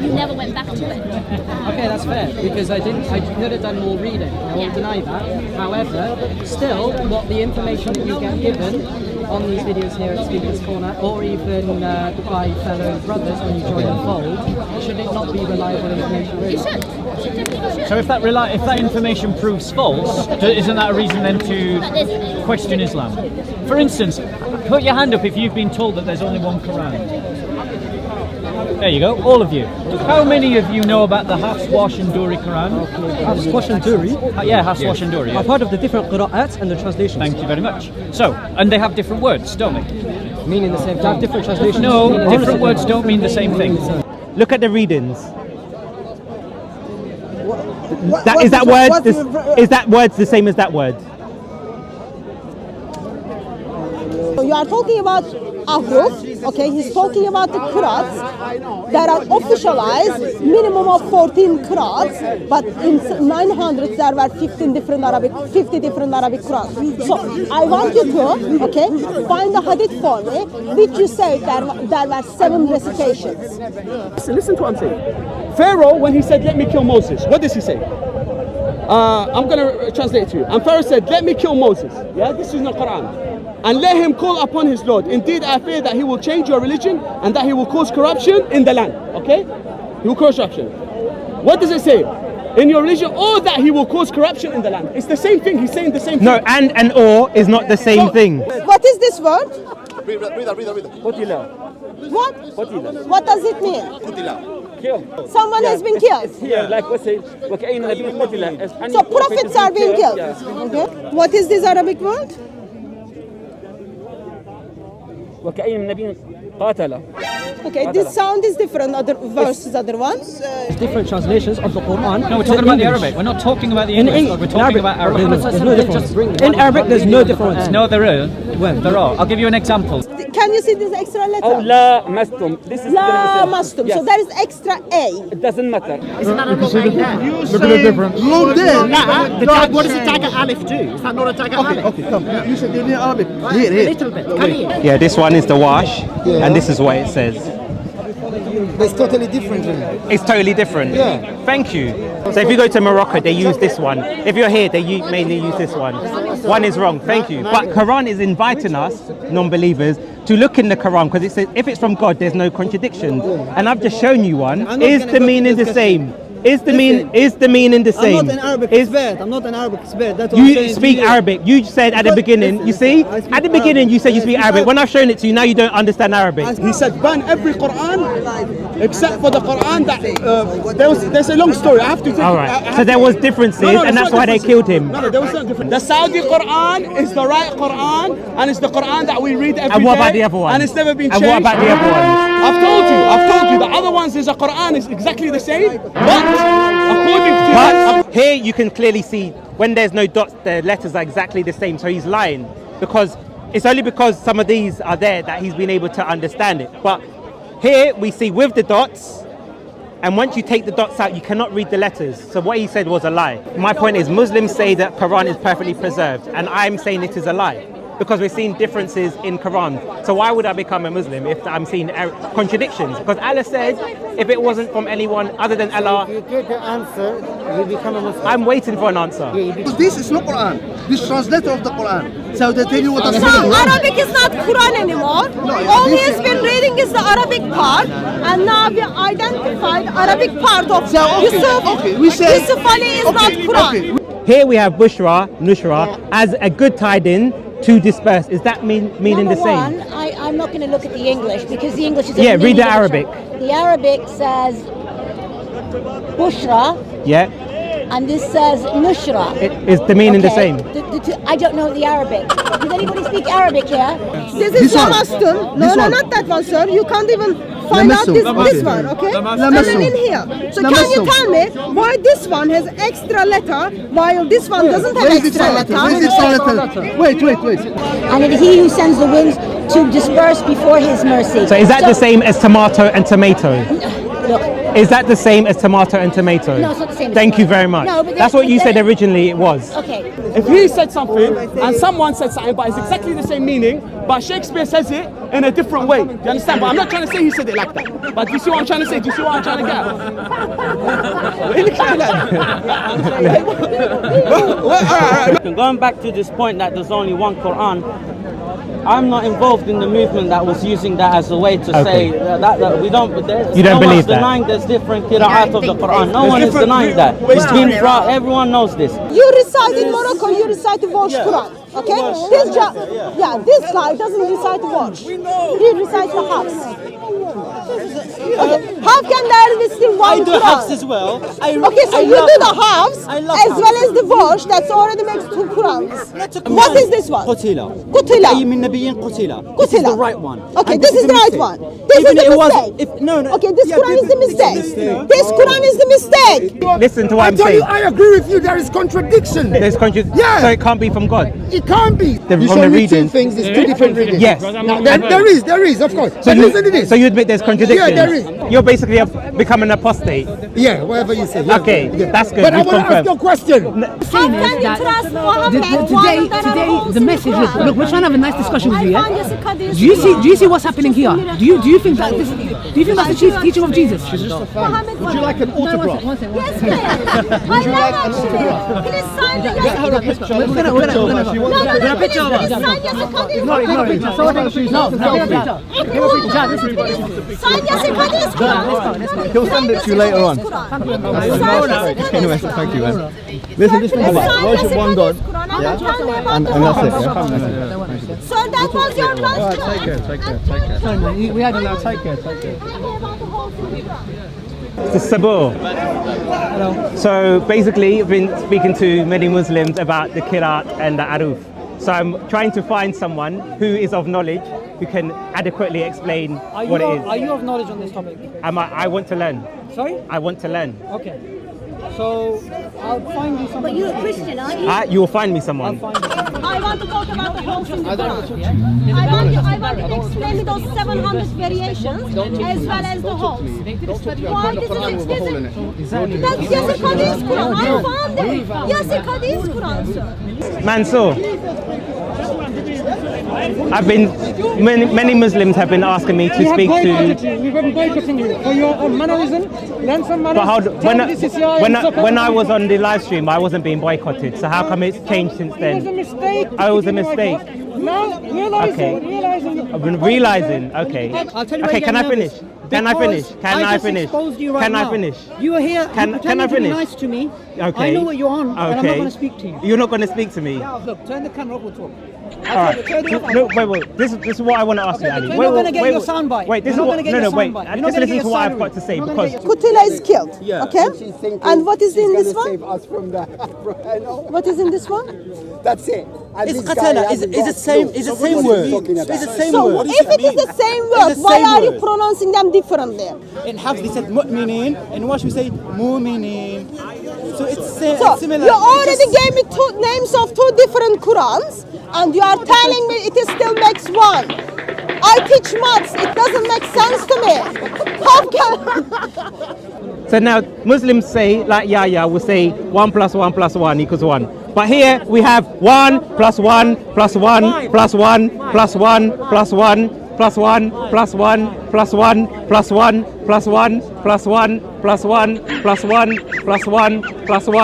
you never went back to it. Okay, that's fair, because I could have done more reading. I won't deny that. However, still, what the information that you get given on these videos here at Speaker's Corner, or even by fellow brothers when you join the fold, should it not be reliable information? Really? You should. You definitely should. So if that information proves false, isn't that a reason then to question Islam? For instance, put your hand up if you've been told that there's only one Quran. There you go, all of you. How many of you know about the Hafs, Warsh and Duri Quran? Hafs, Warsh and Duri? Yeah, Hafs, Warsh and Duri. I've heard of the different qira'ats and the translations. Thank you very much. So, and they have different words, don't they? Meaning the same thing. They have different translations. No, different words don't mean the same thing. Look at the readings. Is that word the same as that word? You are talking about Ahruf, okay, he's talking about the qira'ats that are officialized, minimum of 14 qira'ats, but in 900s there were 50 different Arabic qira'ats. So I want you to, okay, find the hadith for me, which you say there were 7 recitations. Listen to what I'm saying. Pharaoh, when he said, let me kill Moses, what does he say? I'm going to translate it to you. And Pharaoh said, let me kill Moses. Yeah, this is in the Quran. And let him call upon his Lord. Indeed, I fear that he will change your religion and that he will cause corruption in the land. Okay? He will cause corruption. What does it say? In your religion, or that he will cause corruption in the land. It's the same thing. He's saying the same thing. No, and or is not the same thing. What is this word? Read that. What? What does it mean? Killed. Someone has been killed. Here, like let's say, so prophets are being killed. Okay. What is this Arabic word? Okay, this sound is different versus other ones. Different translations of the Quran. No, we're talking about the Arabic. We're not talking about the English. We're talking about Arabic. There's no difference. In Arabic, there's no difference. No, there is. When? There are. I'll give you an example. Can you see this extra letter? Oh, la mastum. This is La mastum. Yes. So there is extra A. It doesn't matter. Isn't that a look right there? Look at the difference. Look there. What does the dagger alif do? Is that not a dagger alif? Okay, come. You said in Arabic. Here. A little bit. Can you? Yeah, this one is the wash, and this is what it says. It's totally different. It's totally different. Yeah. Thank you. So if you go to Morocco, they use this one. If you're here, they mainly use this one. One is wrong. Thank you. But Quran is inviting us, non-believers, to look in the Quran because it says if it's from God, there's no contradictions. And I've just shown you one. Is the meaning the same? Is the meaning the same? I'm not an Arabic expert. I'm not an Arabic expert. That's what You speak Arabic. You said at the beginning, you see? At the beginning you said you speak Arabic. When I've shown it to you, now you don't understand Arabic. He said ban every Quran except for the Quran that there's a long story. I have to take Alright. So there was differences and that's why they killed him. No, there was no difference. The Saudi Quran is the right Quran and it's the Quran that we read every day. And what about the other one? And it's never been changed. And what about the other ones? I've told you. The other ones is a Quran is exactly the same. But according to here you can clearly see when there's no dots, the letters are exactly the same. So he's lying because it's only because some of these are there that he's been able to understand it. But here we see with the dots, and once you take the dots out, you cannot read the letters. So what he said was a lie. My point is Muslims say that Quran is perfectly preserved, and I'm saying it is a lie. Because we're seeing differences in Quran. So why would I become a Muslim if I'm seeing contradictions? Because Allah said, if it wasn't from anyone other than Allah... If you get the answer, you become a Muslim. I'm waiting for an answer. This is not Quran. This translator of the Quran. So they tell you what So Arabic is not Quran anymore. All he has been reading is the Arabic part. And now we identified Arabic part of Yusuf. Yusuf Ali is not Quran. Here we have Nushra, as a good tiding to disperse. Is that meaning the same? One, I'm not going to look at the English because the English is a read the Arabic. The Arabic says Bushra. Yeah. And this says Nushra. Is the meaning the same? I don't know the Arabic. Does anybody speak Arabic here? This is Lamastum. No, not that one, sir. You can't even find out this one, okay? And then in here. So can you tell me why this one has extra letter while this one doesn't have extra letter? Wait. And it is he who sends the winds to disperse before his mercy. So is that the same as tomato and tomato? Is that the same as tomato and tomato? No, it's not the same as Thank you tomato. very much. No, but That's what you said they're- originally it was. Okay. If he said something and someone said something, but it's exactly the same meaning, but Shakespeare says it in a different way. Do you understand? But I'm not trying to say he said it like that. But do you see what I'm trying to say? Do you see what I'm trying to get at? Going back to this point that there's only one Quran, I'm not involved in the movement that was using that as a way to say that we don't. You don't believe that? Denying there's different qira'at of the Quran. No one is denying that. It's been everyone knows this. You reside in Morocco, you recite the Warsh Quran. Okay? This guy doesn't recite the Warsh. He recites the Hafs. Okay. How can there be still one I do Quran? Hafs as well. Okay, so you do the Hafs I love as well as the Warsh. That's already makes 2 Qurans. What is this one? Qutila. Qutila. أي من نبيين قتلا. This is the right one. Okay, And this is a the right mistake. one. This Even is the it was- mistake. No. Okay, this Quran is the mistake. This Quran is the mistake. Listen to what I'm tell saying. you, I agree with you. There is contradiction. There's contradiction. Yeah. So it can't be from God. It can't be. The- You from show the me reading. 2 things. It's 2 different readings. Yes. Now, there is, of course. So But listen to this. so you admit there's contradictions? Yeah, there is. You're basically become an apostate. Yeah, whatever you say. Yeah. Okay, that's good. But I We've want to ask confirmed. you a question. How can you trust Muhammad? Today, the message is, look, we're trying to have a nice discussion with you, yeah? Do Do you see what's happening here? Do you think that this, do you think that's the chief teaching of Jesus? Would you like an autograph? Yes, please. I love actually. Please sign the We're gonna Please sign He'll send it to you later on. Anyway, thank you, man. Listen, just think about it. Worship one God. Yeah? And that's it. Yeah? So that was your lunch time. Sorry, man, we had a lot. Take care. It's Sabur. So basically, I've been speaking to many Muslims about the Qiraat and the Aruf. So I'm trying to find someone who is of knowledge, who can adequately explain what it is. Are you of knowledge on this topic? I want to learn. Sorry? I want to learn. Okay. So I'll find you someone. But you're a Christian, aren't you? You will find me someone. I want to talk about the holes in the Quran. I want you to explain me those 700 variations as well as the holes. Why this is explicit? That's Yasir Qadhi's Quran. I found it. Yasir Qadhi's Quran, sir. Mansoor, I've been many Muslims have been asking me to speak to. We've been boycotting you for your mannerism. Learn some But how, mannerism. when I was on the live stream, I wasn't being boycotted. So how come it's changed since It was a then? mistake. Oh, it was a mistake. Now realizing. I've been realizing. Okay. I'll tell you why Okay. you're Can I nervous. finish? Can I finish? Can I just finish? exposed you right Can I now. finish? You were here. Can I to be finish? nice to me. Okay. I know what you're on, and I'm not Okay. going to speak to you. You're not going to speak to me. Look, turn the camera up. We'll talk. All right. No, wait. This is what I want to ask you, Ali. You're Wait, not gonna get wait, your soundbite. Wait, this You're is not what. gonna get No, your wait. soundbite. You're not Just gonna listen get to your what I've salary. got to say You're not gonna because. get Qutila is killed. Okay? And what is in this Save one? us from that. What is in this one? That's it. And It's this guy qatala. hasn't Is got it same? clue Is it what same he's word? talking It's about. the same So word. if it is the same word, the why same are you word. pronouncing them differently? In Hafs they said mu'minin, in Wash we say mu'minin. So it's So similar. you already gave me 2 names of 2 different Qurans, and you are telling me it is still makes one. I teach maths. It doesn't make sense to me. How can? So now Muslims say, like Yahya will say 1 + 1 + 1 = 1. But here we have 1 + 1 + 1 + 1 + 1 + 1 + 1 + 1 + 1 + 1 + 1 + 1 + 1 + 1 + 1 + 1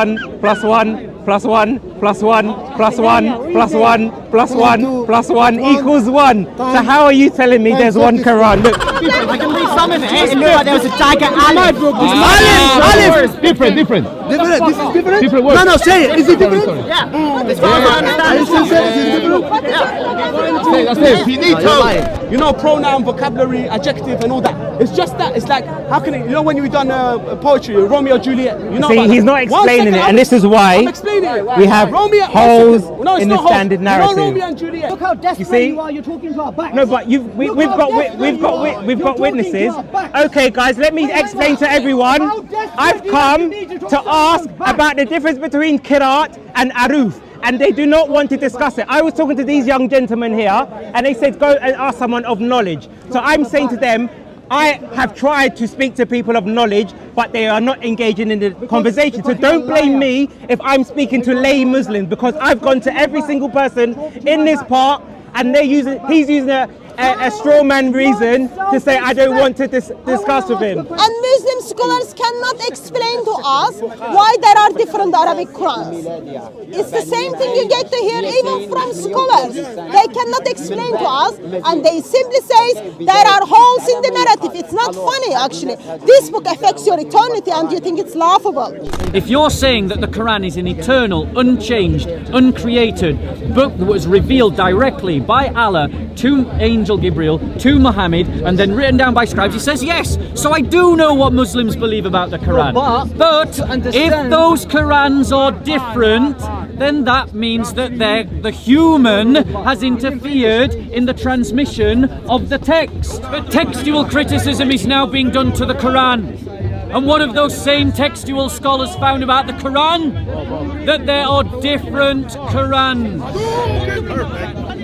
+ 1 + 1 + 1 + 1 + 1 + 1 + 1 = 1. So how are you telling me there's one Quran? Look. I can read some of it. It looked like there was a tiger Alif. Alif. Different. Different. This is different. Different words. No, say it. Is it different? Yeah. As far as I understand. That's it. Finito. You know, pronoun, vocabulary, adjective, and all that. It's just that. It's like, how can it? You know, when you've done poetry, Romeo Juliet. You know. See, about he's that. not 1 explaining second, it, and this is why I'm explaining it. we have Romeo, holes no, it's in not the holes. standard You know narrative. Romeo and Juliet. Look how desperate see? you are. You're talking to our back. No, but we've got witnesses. Okay, guys, let me explain to everyone. I've come to ask about the difference between Qiraat and Aruf, and they do not want to discuss it. I was talking to these young gentlemen here, and they said go and ask someone of knowledge. So I'm saying to them, I have tried to speak to people of knowledge, but they are not engaging in the conversation. So don't blame me if I'm speaking to lay Muslims, because I've gone to every single person in this part, and he's using a straw man reason to say I don't want to discuss with him. And Muslim scholars cannot explain to us why there are different Arabic Qurans. It's the same thing you get to hear even from scholars. They cannot explain to us, and they simply say there are holes in the narrative. It's not funny, actually. This book affects your eternity, and you think it's laughable. If you're saying that the Quran is an eternal, unchanged, uncreated book that was revealed directly by Allah to Angel Gabriel, to Muhammad, and then written down by scribes, he says yes. So I do know what Muslims believe about the Quran. But if those Qurans are different, then that means that the human has interfered in the transmission of the text. But textual criticism is now being done to the Quran. And what have those same textual scholars found about the Quran? That there are different Qurans.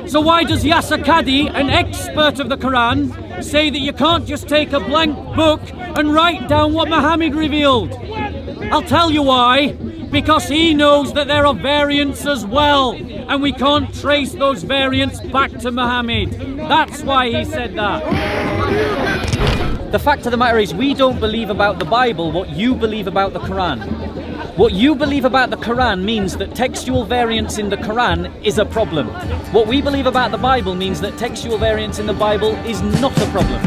So why does Yasser Qadhi, an expert of the Quran, say that you can't just take a blank book and write down what Muhammad revealed? I'll tell you why. Because he knows that there are variants as well, and we can't trace those variants back to Muhammad. That's why he said that. The fact of the matter is, we don't believe about the Bible what you believe about the Quran. What you believe about the Quran means that textual variance in the Quran is a problem. What we believe about the Bible means that textual variance in the Bible is not a problem.